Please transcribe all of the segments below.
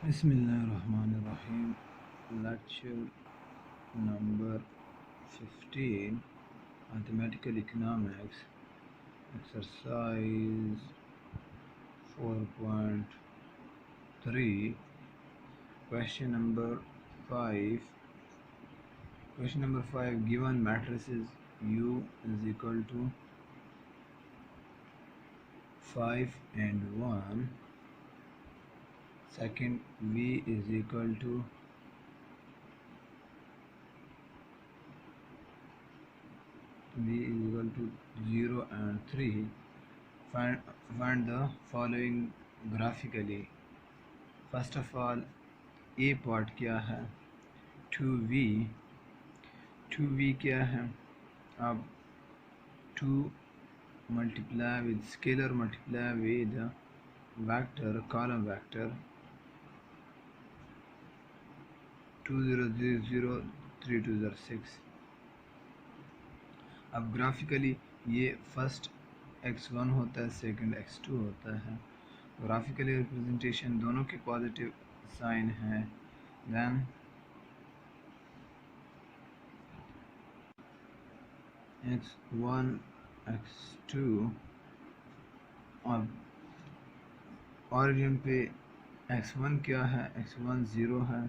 Bismillahirrahmanirrahim. Lecture number 15, Mathematical Economics, exercise 4.3, question number 5. Question number 5, given matrices U is equal to 5 and 1, second V is equal to 0 and 3. Find the following graphically. First of all, A part क्या है, 2v. 2v क्या है, अब 2 multiply with scalar multiply with vector, column vector 2 0 0 0 3 2 0 6. अब graphically ये first x1 होता है, second x2 होता है. ग्राफिकली रिप्रेजेंटेशन दोनों के पॉजिटिव साइन है. देन x1 x2, अब ऑरिजिन पे x1 क्या है, x1 0 है,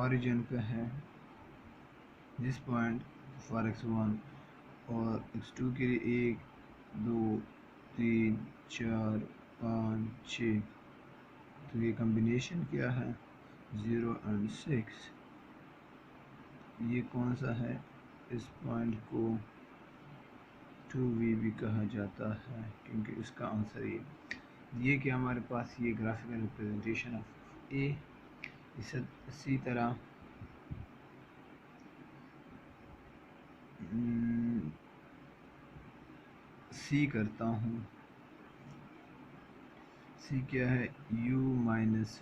ऑरिजिन पे है दिस पॉइंट फॉर x1, और x2 के लिए 1 2 3 4 5 6. तो ये कॉम्बिनेशन क्या है, 0 and 6. ये कौन सा है, इस पॉइंट को 2v भी कहा जाता है क्योंकि इसका आंसर ये कि हमारे पास ये ग्राफिकल रिप्रेजेंटेशन ऑफ ए. इसी तरह सी करता हूँ. सी क्या है, u माइनस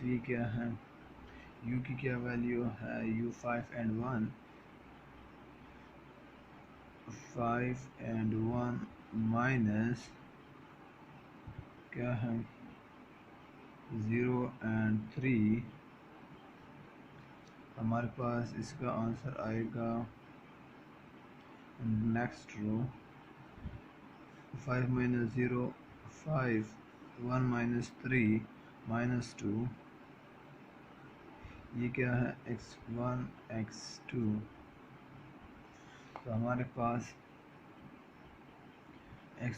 वी क्या है, u की क्या वैल्यू है, u 5 and 1, 5 and 1 माइनस क्या है, 0 and 3. हमारे पास इसका आंसर आएगा next row. 5 minus 0 5, 1 minus 3 minus 2. ये क्या है, x1 x2. तो हमारे पास x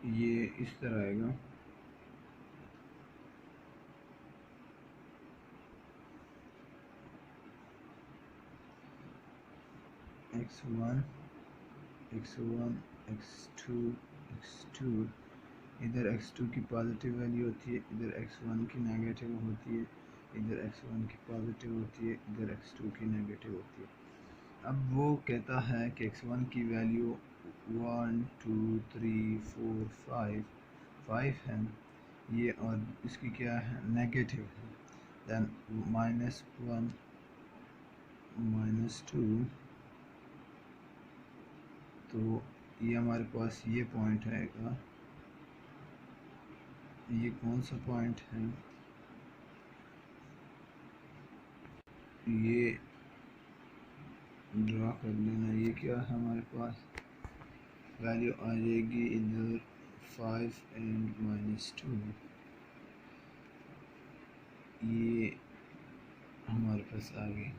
ये इस तरह आएगा. x1 x1 x2 x2. इधर x2 की पॉजिटिव वैल्यू होती है, इधर x1 की नेगेटिव होती है, इधर x1 की पॉजिटिव होती है, इधर x2 की नेगेटिव होती है. अब वो कहता है कि x1 की वैल्यू 1 2 3 4 5 है ये, और इसकी क्या है, नेगेटिव है. देन -1 -2. तो ये हमारे पास ये पॉइंट आएगा. ये कौन सा पॉइंट है, ये ड्रा कर लेना. ये क्या है, हमारे पास वैल्यू आ जाएगी इधर 5 and -2. ये हमारे पास आ गई.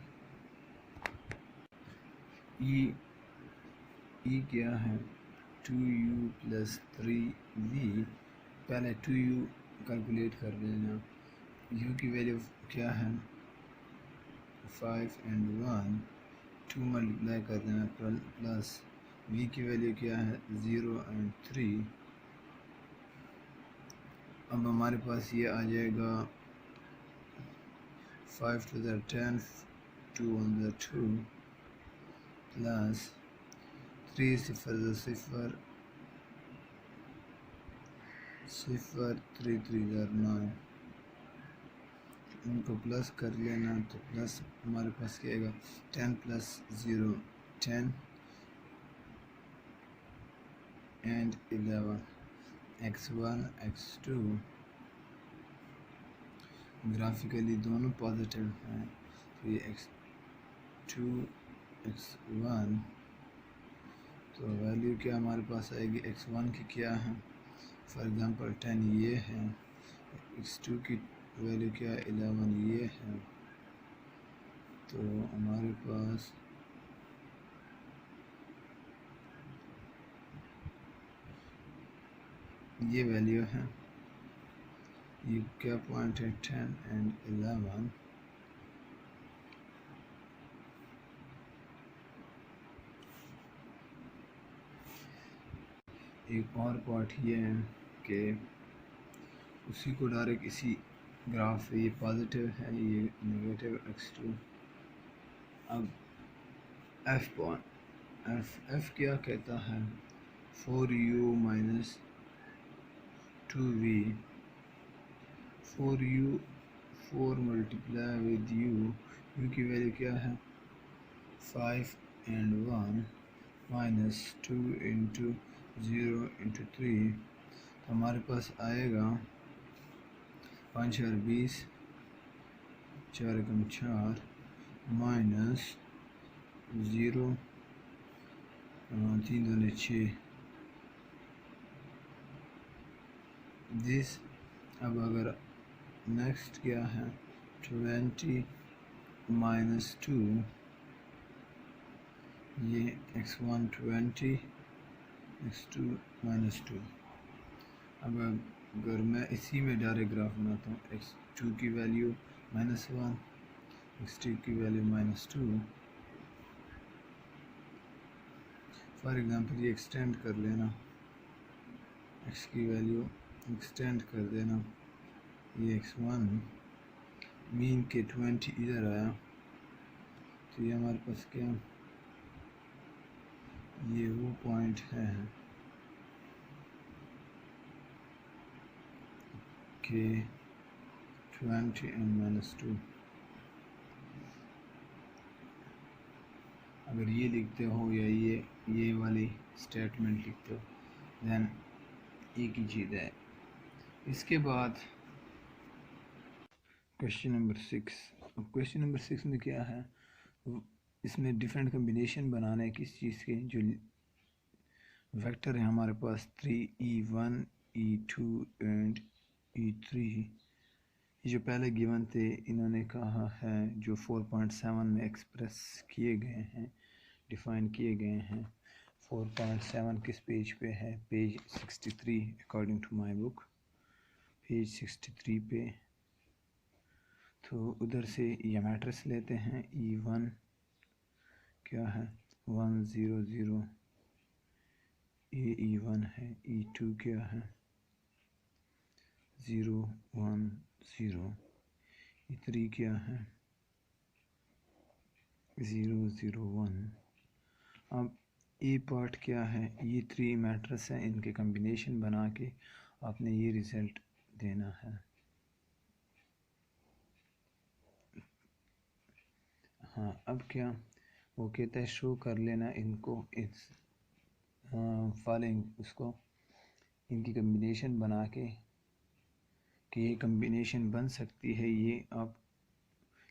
ई क्या है, 2u + 3v. पहले 2u कैलकुलेट कर लेना. u की वैल्यू क्या है, 5 and 1, 2 मल्टीप्लाई कर देना प्लस v की वैल्यू क्या है, 0 and 3. अब हमारे पास ये आ जाएगा 5 to the 10, 2 on the 2 plus 3 0 0 0 3 3 9. इनको प्लस कर लेना. तो प्लस हमारे पास क्या आएगा, 10 + 0 10, एंड 11, x1 x2 ग्राफिकली दोनों पॉजिटिव हैं, तो ये x2 x1, तो वैल्यू क्या हमारे पास आएगी, x1 की क्या है, फॉर एग्ज़ाम्पल 10 ये है, x2 की वैल्यू क्या है 11 ये है, तो हमारे पास ये वैल्यू है, ये क्या पॉइंट है 10 एंड 11, एक और पार्ट ये है कि उसी को डायरेक्ट इसी ग्राफ पे, ये पॉजिटिव है ये नेगेटिव x2। अब f क्या कहता है, 4u minus 2v, 4 multiply with u की वैल्यू क्या है 5 एंड 1 माइनस 2 इंटू 0 इंटू 3, तो हमारे पास आएगा 5 और 20, 4 कम 4 माइनस 0, 3 दूनी 6 दिस। अब अगर नेक्स्ट क्या है 20 माइनस 2, ये x1 20 x2 माइनस 2। अब अगर मैं इसी में डायरेक्ट ग्राफ बनाता हूँ, x2 की वैल्यू -1, x2 की वैल्यू -2, फॉर एग्ज़ाम्पल ये एक्सटेंड कर लेना, x की वैल्यू एक्सटेंड कर देना, ये x1 मीन के 20 इधर आया, तो ये हमारे पास क्या, ये वो पॉइंट है कि 20 एंड -2। अगर ये लिखते हो या ये वाली स्टेटमेंट लिखते हो, देन एक ही चीज़ है। इसके बाद क्वेश्चन नंबर 6। अब क्वेश्चन नंबर 6 में क्या है, इसमें डिफरेंट कम्बिनेशन बनाना है किस चीज़ के, जो वेक्टर है हमारे पास 3e1 e2 एंड e3, ये जो पहले गिवन थे इन्होंने कहा है जो 4.7 में एक्सप्रेस किए गए हैं, डिफ़ाइन किए गए हैं। 4.7 किस पेज पे है, page 63 according to my book, page 63 पे। तो उधर से ये मैट्रिक्स लेते हैं, E1 क्या है 1 0 0, ये E1 है, E2 क्या है 0 1 0, E3 क्या है 0 0 1। अब ए पार्ट क्या है, ये 3 मैट्रिक्स हैं, इनके कम्बिनेशन बना के आपने ये रिज़ल्ट देना है। हाँ, अब क्या वो कहता है, शो कर लेना इनको इस फॉलोइंग, उसको इनकी कम्बिनेशन बना के कि ये कम्बिनेशन बन सकती है, ये आप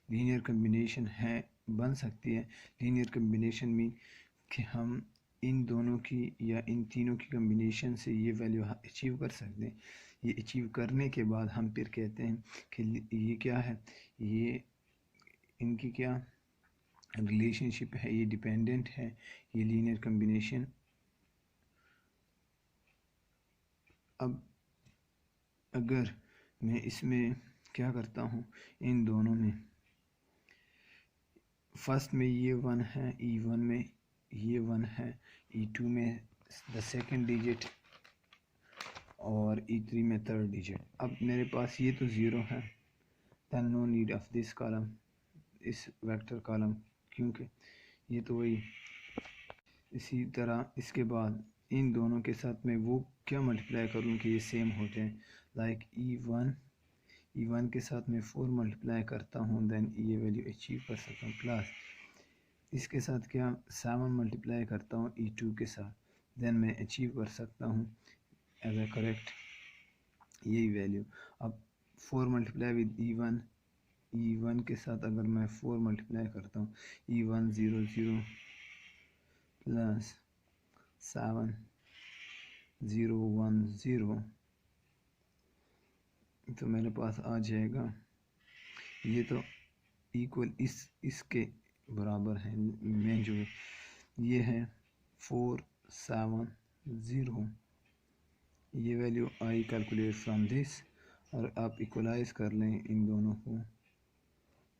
लीनियर कम्बिनेशन है, बन सकती है। लीनियर कम्बिनेशन मीन कि हम इन दोनों की या इन तीनों की कम्बिनेशन से ये वैल्यू अचीव कर सकते हैं। ये अचीव करने के बाद हम फिर कहते हैं कि ये क्या है, ये इनकी क्या रिलेशनशिप है, ये डिपेंडेंट है, ये लीनियर कम्बिनेशन। अब अगर मैं इसमें क्या करता हूँ, इन दोनों में फर्स्ट में ये 1 है, E1 में ये 1 है, E2 में द सेकेंड डिजिट और E3 में थर्ड डिजिट। अब मेरे पास ये तो ज़ीरो है, then no need of this column, इस वेक्टर कॉलम, क्योंकि ये तो वही। इसी तरह इसके बाद इन दोनों के साथ मैं वो क्या मल्टीप्लाई करूँ कि ये सेम हो जाए, लाइक E1 के साथ मैं 4 मल्टीप्लाई करता हूँ, देन ये वैल्यू अचीव कर सकता हूँ। प्लस इसके साथ क्या 7 मल्टीप्लाई करता हूँ E2 के साथ, देन मैं अचीव कर सकता हूँ एज ए करेक्ट यही वैल्यू। अब 4 मल्टीप्लाई विद E1 के साथ अगर मैं 4 मल्टीप्लाई करता हूँ E1 0 0 प्लस 7 0 1 0 तो मेरे पास आ जाएगा, ये तो इक्वल इसके बराबर है में जो ये है 4 7 0, ये value I calculate from this, और आप इक्वलाइज कर लें इन दोनों को,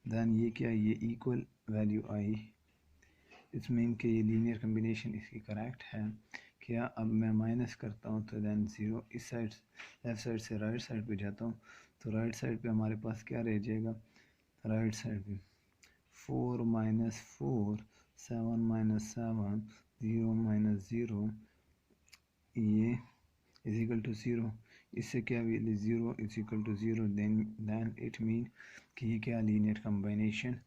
देन ये क्या, ये equal value I, it's mean कि ये लीनियर कम्बिनेशन इसकी करेक्ट है। क्या अब मैं माइनस करता हूँ तो देन 0 इस साइड लेफ़्ट साइड से राइट साइड पे जाता हूँ तो राइट साइड पे हमारे पास क्या रह जाएगा, राइट साइड पे 4 माइनस 4 7 माइनस 7 0 माइनस 0 ये इज इक्वल टू 0, इससे क्या value 0 is equal to 0, then it mean कि ये क्या लीनियर कम्बिनेशन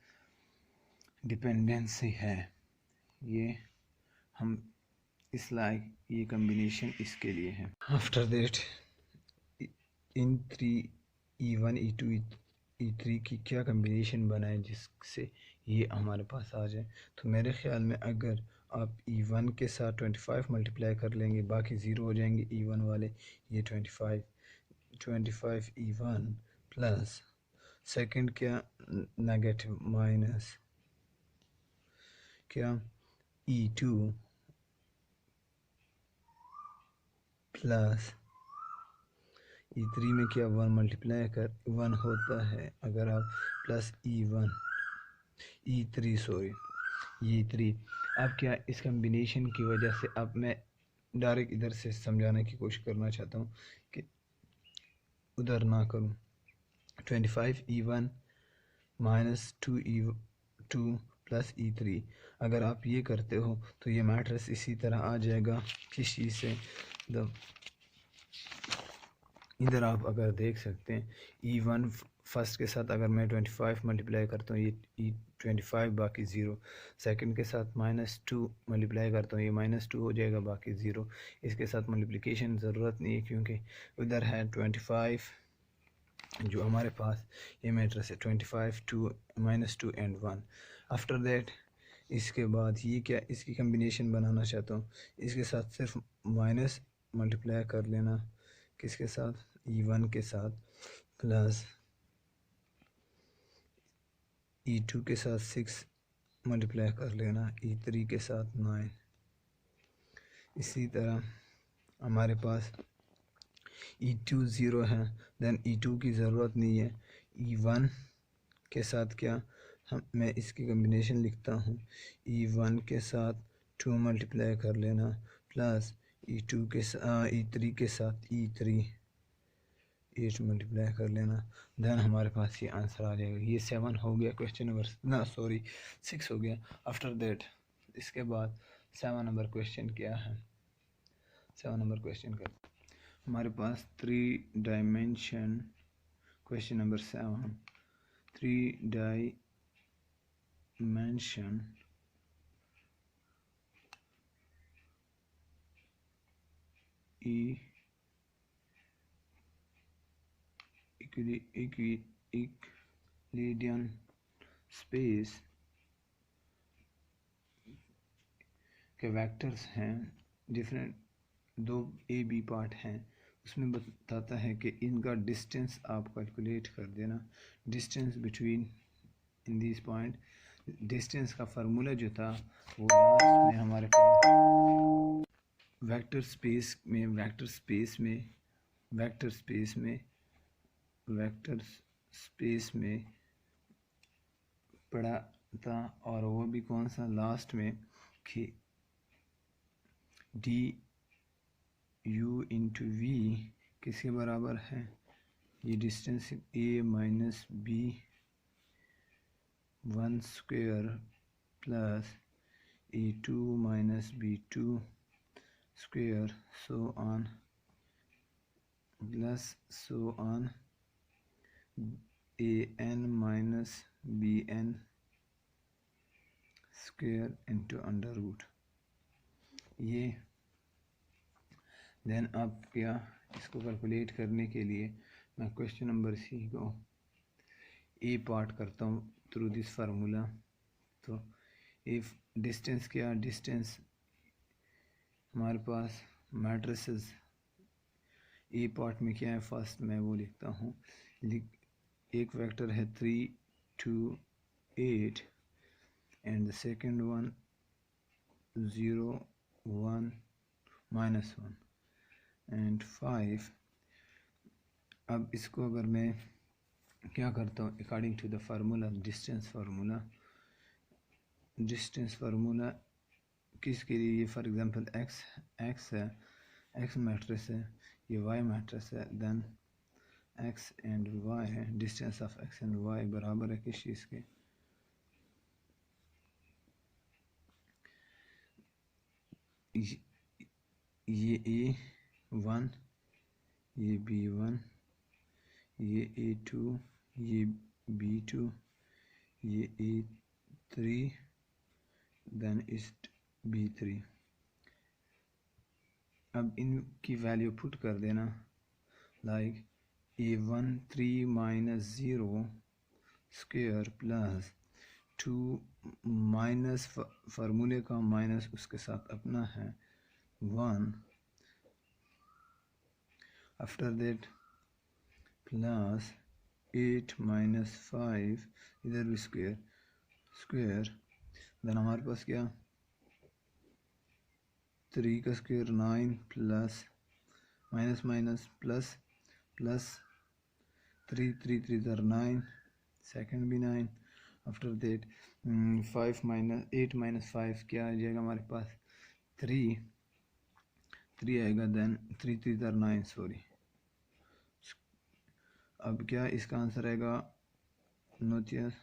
डिपेंडेंसी है, ये हम इस लाइक ये कम्बिनेशन इसके लिए है। After that in 3 E1 E2 E3 की क्या कम्बिनेशन बनाए जिससे ये हमारे पास आ जाए। तो मेरे ख्याल में अगर आप E1 के साथ 25 मल्टीप्लाई कर लेंगे बाकी ज़ीरो हो जाएंगे E1 वाले, ये 25 E1 प्लस सेकंड क्या नेगेटिव माइनस क्या E2 प्लस E3 में क्या 1 मल्टीप्लाई कर 1 होता है अगर आप प्लस E3 सॉरी E3। अब क्या इस कम्बिनेशन की वजह से अब मैं डायरेक्ट इधर से समझाने की कोशिश करना चाहता हूँ कि उधर ना करूँ। 25 E1 माइनस 2 प्लस E3 अगर आप ये करते हो तो ये मैट्रिक्स इसी तरह आ जाएगा किस चीज़ से, इधर आप अगर देख सकते हैं E1 फर्स्ट के साथ अगर मैं 25 मल्टीप्लाई करता हूँ ये 25 बाकी ज़ीरो, सेकंड के साथ -2 मल्टीप्लाई करता हूँ ये -2 हो जाएगा बाकी ज़ीरो, इसके साथ मल्टीप्लिकेशन ज़रूरत नहीं है क्योंकि उधर है 25 जो हमारे पास ये मैट्रिक्स है 25 2 -2 एंड 1। आफ्टर दैट इसके बाद ये क्या इसकी कम्बिनेशन बनाना चाहता हूँ, इसके साथ सिर्फ माइनस मल्टीप्लाई कर लेना किसके साथ E1 के साथ प्लस E2 के साथ 6 मल्टीप्लाई कर लेना, E3 के साथ 9। इसी तरह हमारे पास E2 ज़ीरो है, देन E2 की ज़रूरत नहीं है, E1 के साथ क्या मैं इसकी कम्बिनेशन लिखता हूँ E1 के साथ 2 मल्टीप्लाई कर लेना प्लस E2 के E3 के साथ E3 8 मल्टीप्लाई कर लेना, देन हमारे पास ये आंसर आ जाएगा। ये 7 हो गया क्वेश्चन नंबर, ना सॉरी 6 हो गया। आफ्टर दैट इसके बाद 7 नंबर क्वेश्चन क्या है, 7 नंबर क्वेश्चन का हमारे पास 3 dimension question number 7 3 dimension Euclidean space के वेक्टर्स हैं, डिफरेंट 2 A B पार्ट हैं, उसमें बताता है कि इनका डिस्टेंस आप कैलकुलेट कर देना, distance between in this point. Distance का फार्मूला जो था वो लास्ट में हमारे पास वेक्टर स्पेस में पढ़ा था, और वो भी कौन सा लास्ट में कि डी यू इंटू वी किसके बराबर है, ये distance A minus B 1 square plus A2 minus B2 square so on plus so on AN minus BN square into under root. ये देन अब क्या, इसको कैलकुलेट करने के लिए मैं क्वेश्चन नंबर सी को ए पार्ट करता हूँ थ्रू दिस फार्मूला। तो इफ डिस्टेंस क्या, डिस्टेंस हमारे पास मैट्रिसेस ए पार्ट में क्या है, फर्स्ट मैं वो लिखता हूँ। एक वेक्टर है 3 2 8 and the second one 0 1 -1 and 5। अब इसको अगर मैं क्या करता हूँ according to the formula, distance formula किसके लिए, ये फॉर एग्जांपल एक्स है, एक्स मैट्रिक्स है, ये वाई मैट्रिक्स है, देन एक्स एंड वाई है, distance of X and Y बराबर है किस चीज़ के, ये A1, ये B1, ये A2, ये B2, ये A3, देन इस B3। अब इनकी वैल्यू पुट कर देना, like A1 3 minus 0 square plus 2 minus फार्मूले का माइनस उसके साथ अपना है 1, आफ्टर दैट प्लस 8 माइनस 5 इधर भी स्क्वायर देन हमारे पास क्या 3 का square 9 plus minus minus plus plus 3 3 3 इधर 9, सेकंड भी 9, आफ्टर दैट 5 माइनस 8 माइनस 5 क्या आ जाएगा हमारे पास 3 आएगा, देन 3 3 इधर 9 सॉरी। अब क्या इसका आंसर आएगा नोटियस,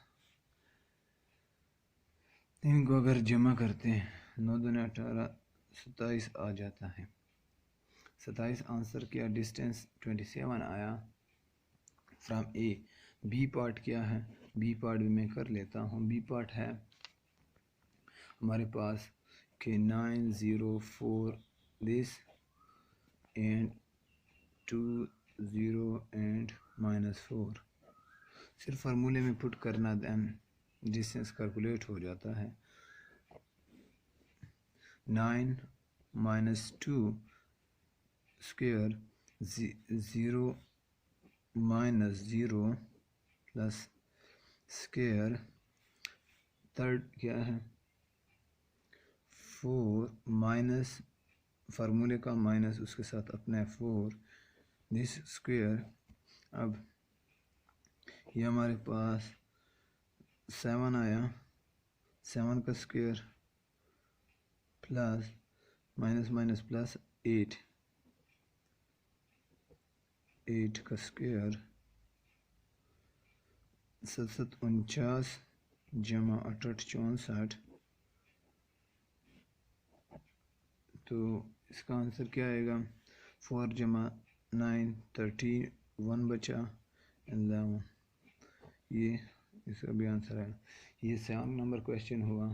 इनको अगर जमा करते हैं 9 दूनी 18 27 आ जाता है, 27 आंसर किया, डिस्टेंस 27 आया फ्रॉम ए। बी पार्ट क्या है, बी पार्ट भी मैं कर लेता हूँ। बी पार्ट है हमारे पास कि 9 0 4 दिस एंड 2 0 एंड -4, सिर्फ फार्मूले में पुट करना, देन डिस्टेंस कैलकुलेट हो जाता है। 9 -2 स्क्वायर 0 -0 प्लस स्क्वायर, थर्ड क्या है 4 माइनस फार्मूले का माइनस उसके साथ अपना 4 दिस स्क्वायर। अब ये हमारे पास 7 आया, 7 का square plus minus minus plus 8 का स्क्वायर, 7 49 जमा 8 64, तो इसका आंसर क्या आएगा 4 जमा 9 13, 1 बचा 11, ये इसका भी आंसर है। ये 7 नंबर क्वेश्चन हुआ।